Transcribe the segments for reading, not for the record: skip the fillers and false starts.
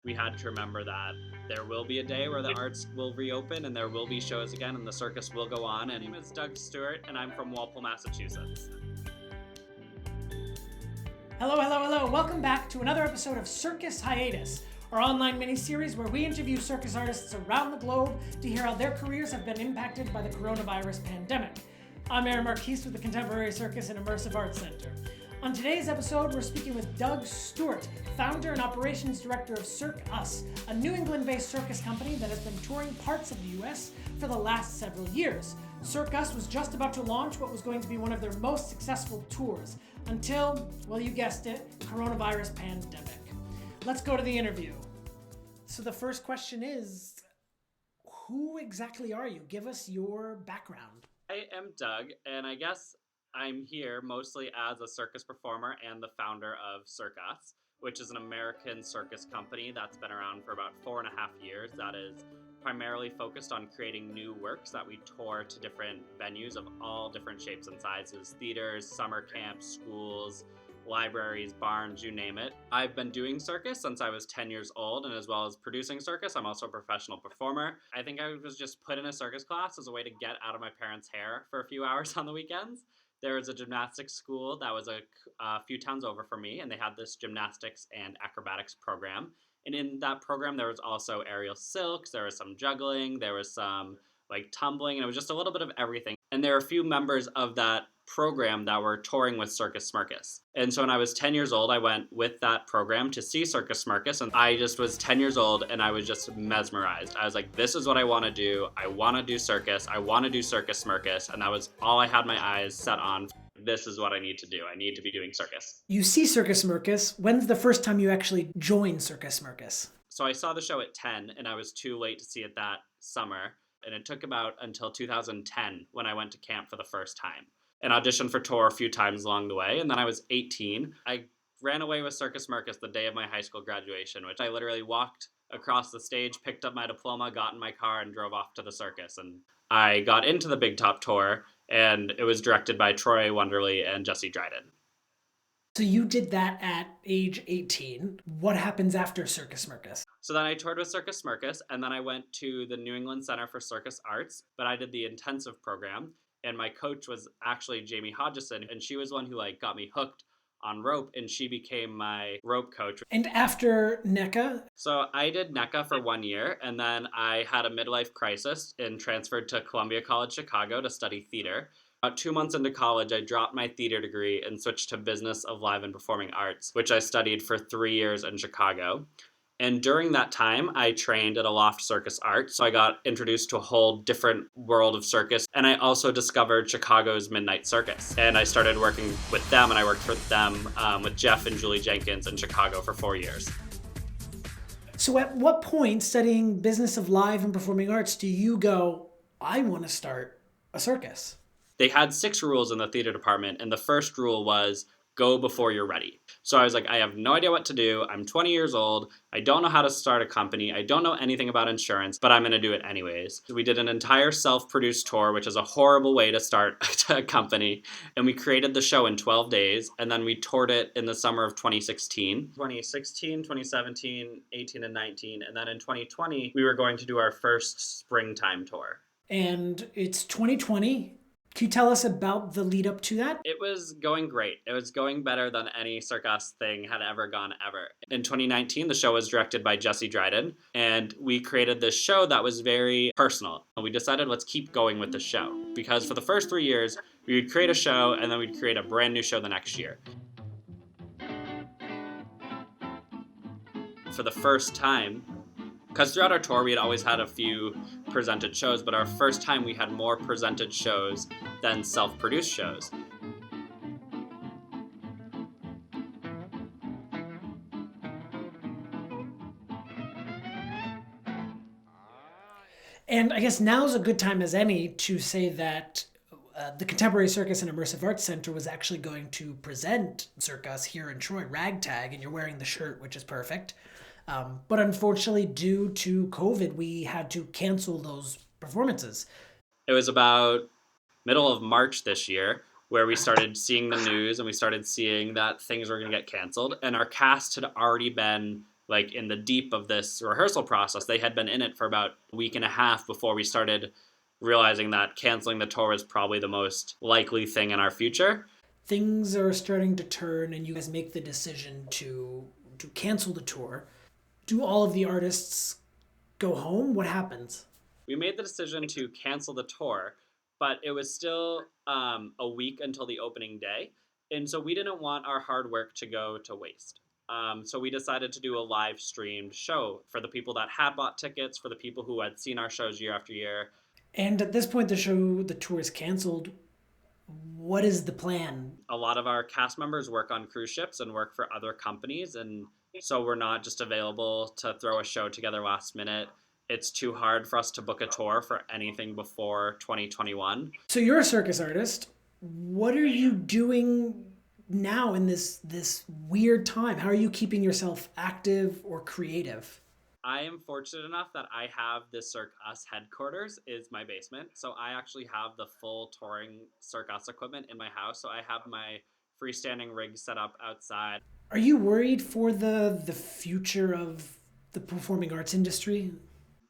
We had to remember that there will be a day where the arts will reopen and there will be shows again and the circus will go on. And my name is Doug Stewart and I'm from Walpole, Massachusetts. Hello. Welcome back to another episode of Circus Hiatus, our online mini-series where we interview circus artists around the globe to hear how their careers have been impacted by the coronavirus pandemic. I'm Aaron Marquis with the Contemporary Circus and Immersive Arts Center. On today's episode, we're speaking with Doug Stewart, founder and operations director of Cirque Us, a New England-based circus company that has been touring parts of the US for the last several years. Cirque Us was just about to launch what was going to be one of their most successful tours until, well, you guessed it, coronavirus pandemic. Let's go to the interview. So the first question is, who exactly are you? Give us your background. I am Doug, and I guess I'm here mostly as a circus performer and the founder of Cirque Us, which is an American circus company that's been around for about 4.5 years. That is primarily focused on creating new works that we tour to different venues of all different shapes and sizes: theaters, summer camps, schools, libraries, barns, you name it. I've been doing circus since I was 10 years old, and as well as producing circus, I'm also a professional performer. I think I was just put in a circus class as a way to get out of my parents' hair for a few hours on the weekends. There was a gymnastics school that was a few towns over from me, and they had this gymnastics and acrobatics program. And in that program, there was also aerial silks, there was some juggling, there was some tumbling, and it was just a little bit of everything. And there are a few members of that program that were touring with Circus Marcus. And so when I was 10 years old, I went with that program to see Circus Marcus, and I just was 10 years old and I was just mesmerized. I was like, this is what I want to do. I want to do circus. I want to do Circus Smirkus. And that was all I had my eyes set on. This is what I need to do. I need to be doing circus. You see Circus Marcus. When's the first time you actually joined Circus Marcus? So I saw the show at 10 and I was too late to see it that summer. And it took about until 2010 when I went to camp for the first time and auditioned for tour a few times along the way. And then I was 18. I ran away with Circus Marcus the day of my high school graduation, which I literally walked across the stage, picked up my diploma, got in my car, and drove off to the circus. And I got into the Big Top Tour, and it was directed by Troy Wonderly and Jesse Dryden. So you did that at age 18. What happens after Circus Marcus? So then I toured with Circus Smirkus, and then I went to the New England Center for Circus Arts, but I did the intensive program, and my coach was actually Jamie Hodgson, and she was one who got me hooked on rope, and she became my rope coach. And after NECCA? So I did NECCA for 1 year, and then I had a midlife crisis and transferred to Columbia College Chicago to study theater. About 2 months into college, I dropped my theater degree and switched to business of live and performing arts, which I studied for 3 years in Chicago. And during that time, I trained at Aloft Circus Arts, so I got introduced to a whole different world of circus. And I also discovered Chicago's Midnight Circus. And I started working with them, and I worked for them with Jeff and Julie Jenkins in Chicago for 4 years. So at what point, studying business of live and performing arts, do you go, I want to start a circus? They had 6 rules in the theater department, and the first rule was go before you're ready. So I was like, I have no idea what to do. I'm 20 years old. I don't know how to start a company. I don't know anything about insurance, but I'm going to do it anyways. We did an entire self-produced tour, which is a horrible way to start a company. And we created the show in 12 days. And then we toured it in the summer of 2016. 2017, 18, and 19. And then in 2020, we were going to do our first springtime tour. And it's 2020. Can you tell us about the lead up to that? It was going great. It was going better than any circus thing had ever gone ever. In 2019, the show was directed by Jesse Dryden, and we created this show that was very personal. We decided let's keep going with the show, because for the first 3 years, we would create a show, and then we'd create a brand new show the next year. For the first time, because throughout our tour, we had always had a few presented shows, but our first time we had more presented shows than self-produced shows. And I guess now's a good time as any to say that the Contemporary Circus and Immersive Arts Center was actually going to present Cirque Us here in Troy, ragtag, and you're wearing the shirt, which is perfect. But unfortunately, due to COVID, we had to cancel those performances. It was about middle of March this year where we started seeing the news and we started seeing that things were going to get canceled. And our cast had already been like in the deep of this rehearsal process. They had been in it for about a week and a half before we started realizing that canceling the tour was probably the most likely thing in our future. Things are starting to turn and you guys make the decision to cancel the tour. Do all of the artists go home? What happens? We made the decision to cancel the tour, but it was still a week until the opening day. And so we didn't want our hard work to go to waste. So we decided to do a live streamed show for the people that had bought tickets, for the people who had seen our shows year after year. And at this point, the tour is canceled. What is the plan? A lot of our cast members work on cruise ships and work for other companies, and so we're not just available to throw a show together last minute. It's too hard for us to book a tour for anything before 2021. So you're a circus artist. What are you doing now in this weird time? How are you keeping yourself active or creative? I am fortunate enough that I have the Cirque Us headquarters is my basement. So I actually have the full touring Cirque Us equipment in my house. So I have my freestanding rig set up outside. Are you worried for the future of the performing arts industry?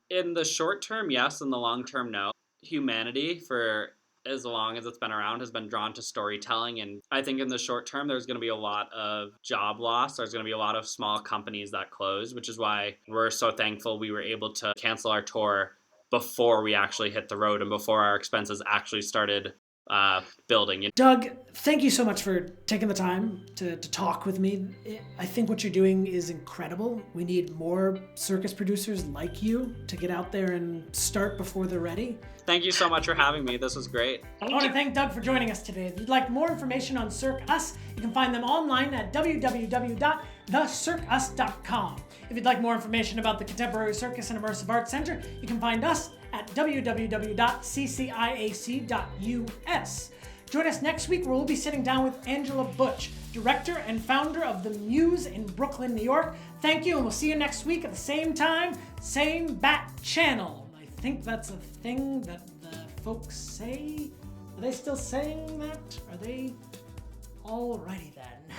In the short term, yes. In the long term, no. Humanity, for as long as it's been around, has been drawn to storytelling. And I think in the short term, there's going to be a lot of job loss. There's going to be a lot of small companies that close, which is why we're so thankful we were able to cancel our tour before we actually hit the road and before our expenses actually started building. Doug, thank you so much for taking the time to talk with me. I think what you're doing is incredible. We need more circus producers like you to get out there and start before they're ready. Thank you so much for having me. This was great. I want to thank Doug for joining us today. If you'd like more information on Cirque Us, you can find them online at www.thecircus.com. If you'd like more information about the Contemporary Circus and Immersive Arts Center, you can find us at www.cciac.us. Join us next week where we'll be sitting down with Angela Butch, director and founder of The Muse in Brooklyn, New York. Thank you, and we'll see you next week at the same time, same bat channel. I think that's a thing that the folks say. Are they still saying that? Are they? Alrighty then.